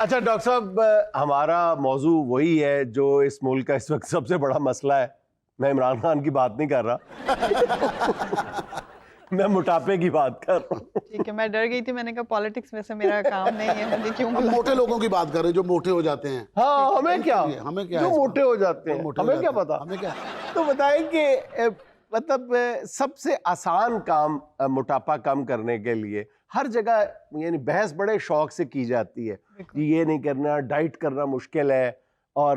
اچھا ڈاکٹر صاحب، ہمارا موضوع وہی ہے جو اس ملک کا اس وقت سب سے بڑا مسئلہ ہے. میں عمران خان کی بات نہیں کر رہا، میں موٹاپے کی بات کر رہا ہوں. ٹھیک ہے، میں ڈر گئی تھی، میں نے کہا پالیٹکس میں سے میرا کام نہیں ہے، مجھے کیوں ہم موٹے لوگوں کی بات کر رہے ہیں جو موٹے ہو جاتے ہیں. ہاں ہمیں کیا ہے جو اس موٹے ہو جاتے ہیں، ہمیں کیا پتا. ہمیں کیا. تو بتائیں کہ مطلب سب سے آسان کام موٹاپا کم کرنے کے لیے ہر جگہ یعنی بحث بڑے شوق سے کی جاتی ہے کہ یہ نہیں کرنا، ڈائٹ کرنا مشکل ہے اور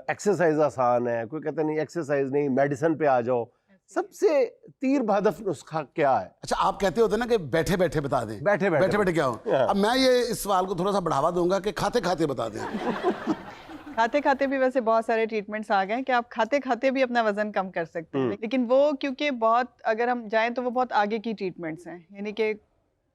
ایکسرسائز آسان ہے. کوئی کہتا نہیں ایکسرسائز نہیں، میڈیسن پہ آ جاؤ. سب سے تیر بہدف نسخہ کیا ہے؟ اچھا آپ کہتے ہوتے ہیں نا کہ بیٹھے بیٹھے بتا دیں. بیٹھے بیٹھے کیا ہو. اب میں یہ اس سوال کو تھوڑا سا بڑھاوا دوں گا کہ کھاتے کھاتے بتا دیں. کھاتے کھاتے بھی ویسے بہت سارے ٹریٹمنٹس آ گئے ہیں کہ آپ کھاتے کھاتے بھی اپنا وزن کم کر سکتے ہیں، لیکن وہ کیونکہ بہت اگر ہم جائیں تو وہ بہت آگے کی ٹریٹمنٹس ہیں، یعنی کہ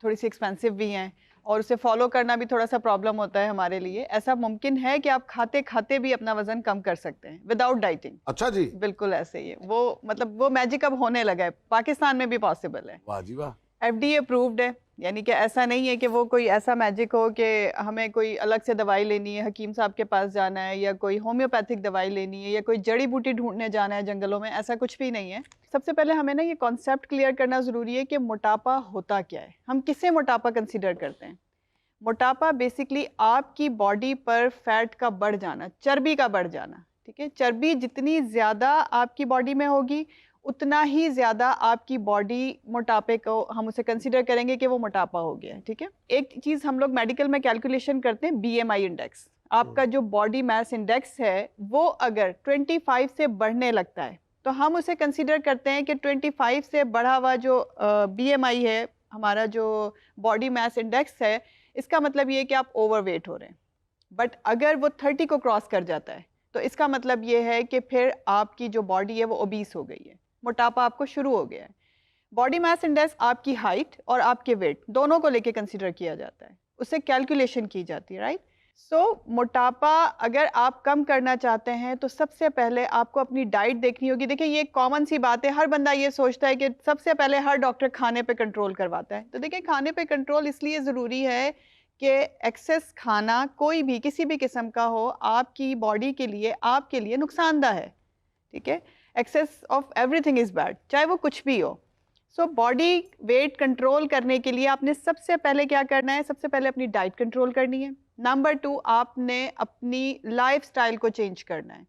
تھوڑی سی ایکسپینسو بھی ہیں اور اسے فالو کرنا بھی تھوڑا سا پرابلم ہوتا ہے ہمارے لیے. ایسا ممکن ہے کہ آپ کھاتے کھاتے بھی اپنا وزن کم کر سکتے ہیں وداؤٹ ڈائٹنگ. اچھا جی، بالکل ایسے ہی ہے وہ، مطلب وہ میجک اب ہونے لگا ہے، پاکستان میں بھی پاسبل ہے. واہ جی واہ. ایف ڈی اے اپرووڈ ہے، یعنی کہ ایسا نہیں ہے کہ وہ کوئی ایسا میجک ہو کہ ہمیں کوئی الگ سے دوائی لینی ہے، حکیم صاحب کے پاس جانا ہے، یا کوئی ہومیوپیتھک دوائی لینی ہے، یا کوئی جڑی بوٹی ڈھونڈنے جانا ہے جنگلوں میں. ایسا کچھ بھی نہیں ہے. سب سے پہلے ہمیں نا یہ کانسیپٹ کلیئر کرنا ضروری ہے کہ موٹاپا ہوتا کیا ہے، ہم کسے موٹاپا کنسیڈر کرتے ہیں. موٹاپا بیسکلی آپ کی باڈی پر فیٹ کا بڑھ جانا، چربی کا بڑھ جانا. ٹھیک ہے، چربی جتنی زیادہ آپ کی باڈی میں ہوگی اتنا ہی زیادہ آپ کی باڈی موٹاپے کو ہم اسے کنسیڈر کریں گے کہ وہ موٹاپا ہو گیا ہے. ٹھیک ہے، ایک چیز ہم لوگ میڈیکل میں کیلکولیشن کرتے ہیں، بی ایم آئی انڈیکس. آپ کا جو باڈی میس انڈیکس ہے وہ اگر 25 سے بڑھنے لگتا ہے تو ہم اسے کنسیڈر کرتے ہیں کہ 25 سے بڑھا ہوا جو بی ایم آئی ہے، ہمارا جو باڈی میس انڈیکس ہے، اس کا مطلب یہ ہے کہ آپ اوور ویٹ ہو رہے ہیں. بٹ اگر وہ 30 کو کراس کر جاتا ہے تو اس کا مطلب یہ ہے کہ پھر آپ کی جو باڈی ہے وہ اوبیس ہو گئی ہے، موٹاپا آپ کو شروع ہو گیا ہے. باڈی میس انڈیکس آپ کی ہائٹ اور آپ کے ویٹ دونوں کو لے کے کنسیڈر کیا جاتا ہے، اس سے کیلکولیشن کی جاتی ہے، رائٹ. سو موٹاپا اگر آپ کم کرنا چاہتے ہیں تو سب سے پہلے آپ کو اپنی ڈائٹ دیکھنی ہوگی. دیکھیں یہ ایک کامن سی بات ہے، ہر بندہ یہ سوچتا ہے کہ سب سے پہلے ہر ڈاکٹر کھانے پہ کنٹرول کرواتا ہے. تو دیکھیں کھانے پہ کنٹرول اس لیے ضروری ہے کہ ایکسیس کھانا کوئی بھی کسی بھی قسم کا ہو آپ کی باڈی کے لیے، آپ کے لیے نقصان دہ ہے. ٹھیک ہے، access of every thing is bad, چاہے وہ کچھ بھی ہو. سو باڈی ویٹ کنٹرول کرنے کے لیے آپ نے سب سے پہلے کیا کرنا ہے؟ سب سے پہلے اپنی ڈائٹ کنٹرول کرنی ہے. نمبر 2، آپ نے اپنی لائف سٹائل کو چینج کرنا ہے.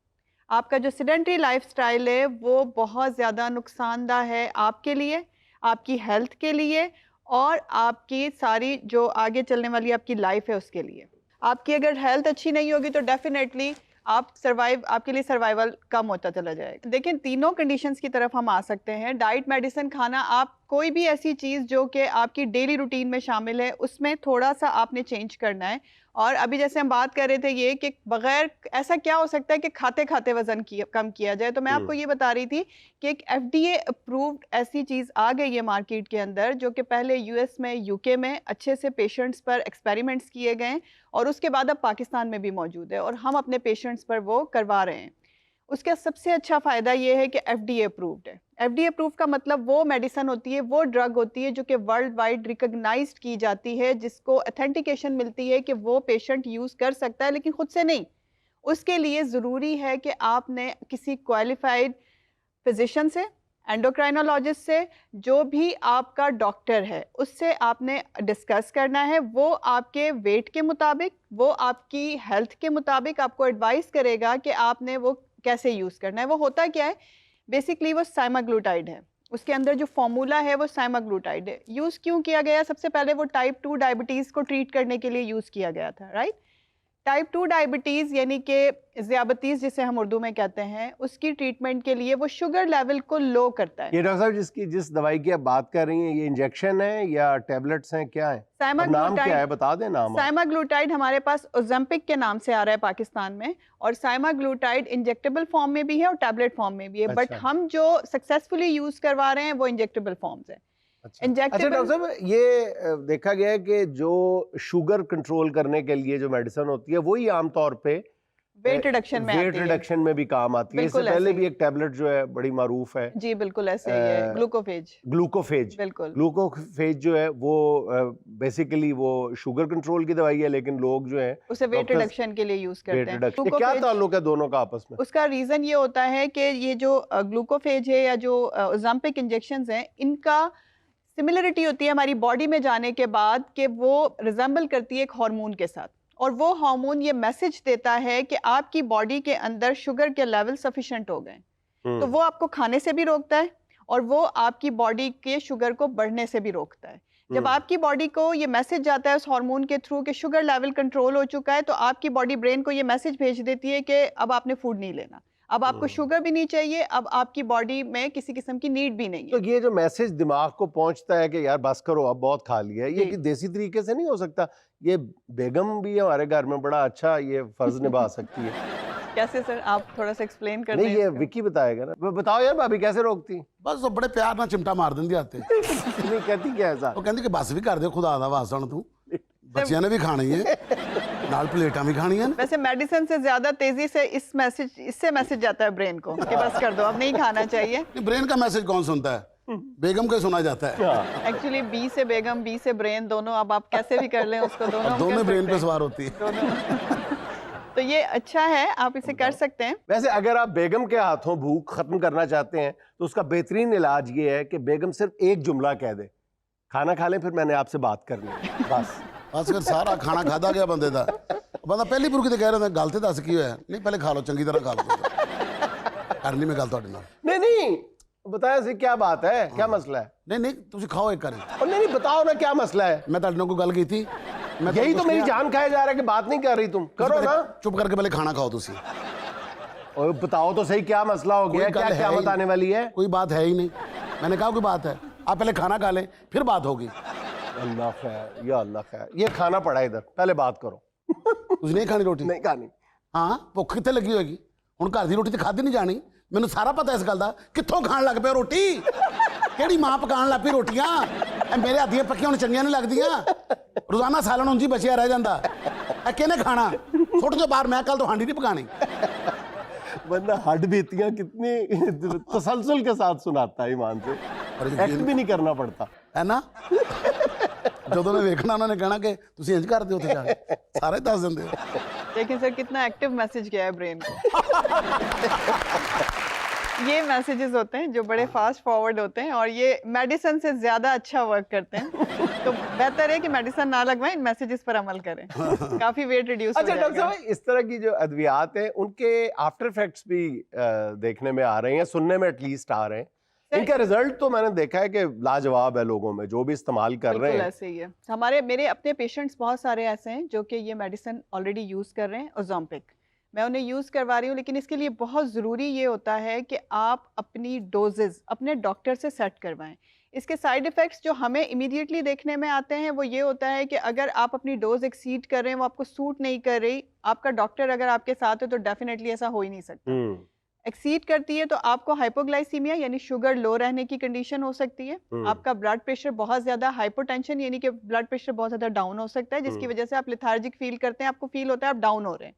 آپ کا جو سیڈنٹری لائف سٹائل ہے وہ بہت زیادہ نقصان دہ ہے آپ کے لیے، آپ کی ہیلتھ کے لیے، اور آپ کی ساری جو آگے چلنے والی آپ کی لائف ہے اس کے لیے. آپ کی اگر ہیلتھ اچھی نہیں ہوگی تو ڈیفینیٹلی آپ کے لیے سروائیول کم ہوتا چلا جائے گا. دیکھیں تینوں کنڈیشنز کی طرف ہم آ سکتے ہیں. ڈائٹ، میڈیسن، کھانا، آپ کوئی بھی ایسی چیز جو کہ آپ کی ڈیلی روٹین میں شامل ہے اس میں تھوڑا سا آپ نے چینج کرنا ہے. اور ابھی جیسے ہم بات کر رہے تھے یہ کہ بغیر ایسا کیا ہو سکتا ہے کہ کھاتے کھاتے وزن کم کیا جائے، تو میں آپ کو یہ بتا رہی تھی کہ ایک ایف ڈی اے اپرووڈ ایسی چیز آ گئی ہے مارکیٹ کے اندر جو کہ پہلے یو ایس میں، یو کے میں اچھے سے پیشنٹس پر ایکسپیریمنٹس کیے گئے اور اس کے بعد اب پاکستان میں بھی موجود ہے اور ہم اپنے پیشنٹس پر وہ کروا رہے ہیں. اس کا سب سے اچھا فائدہ یہ ہے کہ ایف ڈی اے اپرووڈ ہے. ایف ڈی اے اپروو کا مطلب وہ میڈیسن ہوتی ہے، وہ ڈرگ ہوتی ہے جو کہ ورلڈ وائڈ ریکگنائزڈ کی جاتی ہے، جس کو اتھینٹیکیشن ملتی ہے کہ وہ پیشنٹ یوز کر سکتا ہے، لیکن خود سے نہیں. اس کے لیے ضروری ہے کہ آپ نے کسی کوالیفائڈ فزیشین سے، اینڈوکرائنولوجسٹ سے، جو بھی آپ کا ڈاکٹر ہے اس سے آپ نے ڈسکس کرنا ہے. وہ آپ کے ویٹ کے مطابق، وہ آپ کی ہیلتھ کے مطابق آپ کو ایڈوائز کرے گا کہ آپ نے وہ کیسے یوز کرنا ہے. وہ ہوتا کیا ہے؟ بیسکلی وہ سائماگلوٹائڈ ہے، اس کے اندر جو فارمولا ہے وہ سائماگلوٹائڈ ہے. یوز کیوں کیا گیا؟ سب سے پہلے وہ ٹائپ 2 ڈائبٹیز کو ٹریٹ کرنے کے لیے یوز کیا گیا تھا، رائٹ. ٹائپ 2 ڈائبٹیز یعنی کہ ذیابطیس جسے ہم اردو میں کہتے ہیں، اس کی ٹریٹمنٹ کے لیے وہ شوگر لیول کو لو کرتا ہے. یہ ڈاکٹر صاحب جس دوائی کی آپ بات کر رہی ہیں، یہ انجیکشن ہے یا ٹیبلٹس ہیں، کیا ہے؟ نام کیا ہے بتا دیں نام. سائماگلوٹائڈ ہمارے پاس اوزمپک کے نام سے آ رہا ہے پاکستان میں، اور سائماگلوٹائڈ انجیکٹیبل فارم میں بھی ہے اور ٹیبلٹ فارم میں بھی ہے. بٹ ہم جو سکسیسفلی یوز کروا رہے ہیں وہ انجیکٹیبل فارمز ہیں. اچھا ڈاکٹر صاحب، یہ دیکھا گیا ہے کہ جو شوگر کنٹرول کرنے کے لیے جو میڈیسن ہوتی ہے وہی عام طور پہ weight reduction میں ویٹ آتی ہے. ریڈکشن میں بھی کام آتی ہے. اس سے بالکل پہلے ایسے بھی ایک ٹیبلٹ جو ہے بڑی معروف ہے, جی بالکل ایسے ہی ہے, گلوکوفیج. گلوکوفیج. بالکل گلوکوفیج جو ہے وہ بیسیکلی وہ شوگر کنٹرول کی دوائی ہے, لیکن لوگ جو ہے اسے ویٹ ریڈکشن کے لیے یوز کرتے ہیں. کیا تعلق ہے دونوں کا آپس میں؟ اس کا ریزن یہ ہوتا ہے کہ یہ جو گلوکوفیج ہے یا جو اوزامپک انجیکشنز ہیں, ان کا سملرٹی ہوتی ہے ہماری باڈی میں جانے کے بعد کہ وہ ریزمبل کرتی ہے ایک ہارمون کے ساتھ, اور وہ ہارمون یہ میسج دیتا ہے کہ آپ کی باڈی کے اندر شوگر کے لیول سفیشینٹ ہو گئے. تو وہ آپ کو کھانے سے بھی روکتا ہے اور وہ آپ کی باڈی کے شوگر کو بڑھنے سے بھی روکتا ہے. جب آپ کی باڈی کو یہ میسج جاتا ہے اس ہارمون کے تھرو کہ شوگر لیول کنٹرول ہو چکا ہے, تو آپ کی باڈی برین کو یہ میسج بھیج دیتی ہے کہ اب آپ نے فوڈ نہیں لینا, اب آپ کو شوگر بھی نہیں چاہیے, اب آپ کی باڈی میں کسی قسم کی نیڈ بھی نہیں ہے. تو یہ جو میسج دماغ کو پہنچتا ہے کہ یار بس کرو اب بہت کھا لیا, یہ کہ دیسی طریقے سے نہیں ہو سکتا؟ یہ بیگم بھی ہمارے گھر میں بڑا اچھا یہ فرض نبھا سکتی ہے. کیسے سر, آپ تھوڑا سا ایکسپلین کر دیں. نہیں یہ وکی بتائے گا نا. بتاؤ یار بھابی کیسے روکتی؟ بس وہ بڑے پیار نہ چمٹا مار دیں آتے. نہیں کہتی کیا ہے صاحب؟ وہ کہندی کہ بس بھی کر دے خدا دا واسطہ تو بچیاں نے بھی کھانی ہے نال پلیٹاں بھی کھانی ہیں. ویسے میڈیسن سے زیادہ تیزی سے اس سے میسج جاتا ہے برین کو کہ بس کر دو, اب نہیں کھانا چاہیے. برین کا میسج کون سنتا ہے؟ بیگم کو سنا جاتا ہے. ایکچولی بی سے بیگم, بی سے برین, دونوں اب آپ کیسے بھی کر لیں اس کو, دونوں برین پہ سوار ہوتی ہے. تو یہ اچھا ہے, آپ اسے کر سکتے ہیں. ویسے اگر آپ بیگم کے ہاتھوں بھوک ختم کرنا چاہتے ہیں تو اس کا بہترین علاج یہ ہے کہ بیگم صرف ایک جملہ کہہ دے, کھانا کھا لیں پھر میں نے آپ سے بات کرنی ہے, بس. بس پھر سارا کھانا کھادا گیا بندے دا. بندہ پہلی پور کی کہہ رہے ہیں گل تے دس کی ہویا, نہیں پہلے کھا لو چنگی طرح کھا لو. کرنی میں گل تہاڈے نال. نہیں بتایا سی کیا بات ہے, کیا مسئلہ ہے؟ نہیں تسی کھاؤ ایک کریں. نہیں بتاؤ نا کیا مسئلہ ہے. میں تہاڈے نال کوئی گل کیتی؟ یہی تو میری جان کھایا جا رہا ہے کہ بات نہیں کر رہی, تم کرو نا. چپ کر کے پہلے کھانا کھاؤ تسی. اور بتاؤ تو صحیح کیا مسئلہ ہو گیا, کیا قیامت آنے والی ہے؟ کوئی بات ہے ہی نہیں. میں نے کہا کوئی بات ہے, آپ پہلے کھانا کھا لیں پھر بات ہوگی. اللہ خیر, یا اللہ خیر. یہ کھانا پڑا ادھر, پہلے بات کرو. تسی نہیں کھانی روٹی؟ نہیں کھانی. ہاں بھوک کتنے لگی ہوئے گی ہوں, گھر دی روٹی تے کھادی نہیں جانی. مینوں سارا پتہ اس گل دا, کتھوں کھان لگ پیا روٹی, کیڑی ماں پکان لگ پئی روٹیاں. میرے ہاتھ دیاں پکیاں ہن چنگیاں نہیں لگدیاں, روزانہ سالن انج ہی بچیا رہ جاندا. کہنے کھانا سٹ جو باہر, میں کل تو ہانڈی نہیں پکانی. بندہ ہڈ بیتیاں کتنی تسلسل کے ساتھ سناتا ہے ایمان سے, ایکٹ بھی نہیں کرنا پڑتا ہے نا. جدوں نے ویکھنا انہوں نے کہنا کہ تسی انج کردے ہو تے جا کے سارے دس دیندے ہو. لیکن سر کتنا ایکٹیو میسج گیا ہے برین کو. یہ میسیجز ہوتے ہیں جو بڑے فاسٹ فارورڈ ہوتے ہیں, اور یہ میڈیسن سے زیادہ اچھا ورک کرتے ہیں. تو بہتر ہے کہ میڈیسن نہ لگوائیں, ان میسیجز پر عمل کریں, کافی ویٹ ریڈیوس ہو اچھا جائے گا. ڈاکٹر صاحب اس طرح کی جو ادویات ہیں ان کے آفٹر افیکٹس بھی دیکھنے میں آ رہے ہیں, سننے میں ایٹ لیسٹ آ رہے ہیں. ان کا رزلٹ تو میں نے دیکھا ہے کہ لاجواب ہے لوگوں میں, جو بھی استعمال کر رہے ہیں. ایسے ہی ہے. میرے اپنے پیشنٹس بہت سارے ایسے ہیں جو کہ یہ میڈیسن آلریڈی یوز کر رہے ہیں, اوزامپک. میں انہیں یوز کروا رہی ہوں, لیکن اس کے لیے بہت ضروری یہ ہوتا ہے کہ آپ اپنی ڈوزز اپنے ڈاکٹر سے سیٹ کروائیں. اس کے سائیڈ ایفیکٹس جو ہمیں امیڈیٹلی دیکھنے میں آتے ہیں وہ یہ ہوتا ہے کہ اگر آپ اپنی ڈوز ایکسیڈ کر رہے ہیں, وہ آپ کو سوٹ نہیں کر رہی, آپ کا ڈاکٹر اگر آپ کے ساتھ ہے تو ڈیفینیٹلی ایسا ہو ہی نہیں سکتا. ایکسیڈ کرتی ہے تو آپ کو ہائپوگلائسیمیا یعنی شوگر لو رہنے کی کنڈیشن ہو سکتی ہے. آپ کا بلڈ پریشر بہت زیادہ, ہائپوٹینشن یعنی کہ بلڈ پریشر بہت زیادہ ڈاؤن ہو سکتا ہے, جس کی وجہ سے آپ لیتھارجک فیل کرتے ہیں, آپ کو فیل ہوتا ہے آپ ڈاؤن ہو رہے ہیں,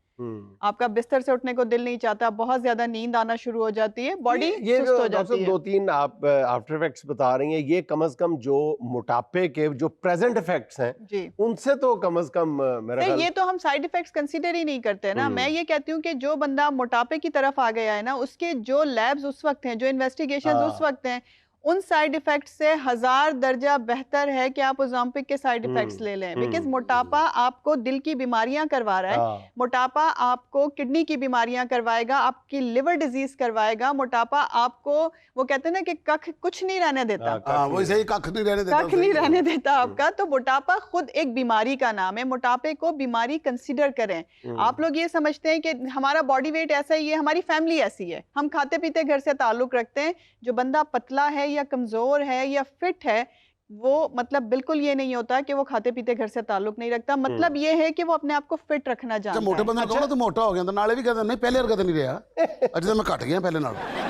آپ کا بستر سے اٹھنے کو دل نہیں چاہتا, بہت زیادہ نیند آنا شروع ہو جاتی ہے, باڈی سست ہو جاتی ہے. دو تین آپ آفٹر افیکٹس بتا رہی ہیں, یہ کم از کم جو موٹاپے کے جو پریزنٹ افیکٹس ہیں جی ان سے تو کم از کم میرا خیال یہ تو ہم سائیڈ ایفیکٹس کنسیڈر ہی نہیں کرتے نا. میں یہ کہتی ہوں کہ جو بندہ موٹاپے کی طرف آ گیا ہے نا, اس کے جو لیبز اس وقت ہیں, جو انویسٹیگیشنز اس وقت ہیں, ان سائیڈ ایفیکٹس سے 1000 درجہ بہتر ہے کہ آپ اوزامپک کے سائیڈ ایفیکٹس لے لیں. بیکاز موٹاپا آپ کو دل کی بیماریاں کروا رہا ہے, موٹاپا آپ کو کڈنی کی بیماریاں کروائے گا, آپ کی لیور ڈیزیز کروائے گا, موٹاپا آپ کو وہ کہتے ہیں نا کہ کچھ نہیں رہنے دیتا, وہی صحیح ککھ نہیں رہنے دیتا, ککھ نہیں رہنے دیتا آپ کا. تو موٹاپا خود ایک بیماری کا نام ہے, موٹاپے کو بیماری کنسیڈر کریں. آپ لوگ یہ سمجھتے ہیں کہ ہمارا باڈی ویٹ ایسا ہی ہے, ہماری فیملی ایسی ہے, ہم کھاتے پیتے گھر سے تعلق رکھتے ہیں. جو بندہ پتلا ہے یا کمزور ہے یا فٹ ہے, وہ مطلب بالکل یہ نہیں ہوتا کہ وہ کھاتے پیتے گھر سے تعلق نہیں رکھتا. مطلب یہ ہے کہ وہ اپنے آپ کو فٹ رکھنا جانتا ہے. موٹے بندے کو تو موٹا ہو گیا, تو نالے بھی کہتے ہیں نہیں پہلے ورگا تو نہیں رہا, اج تو میں کٹ گیا پہلے نال.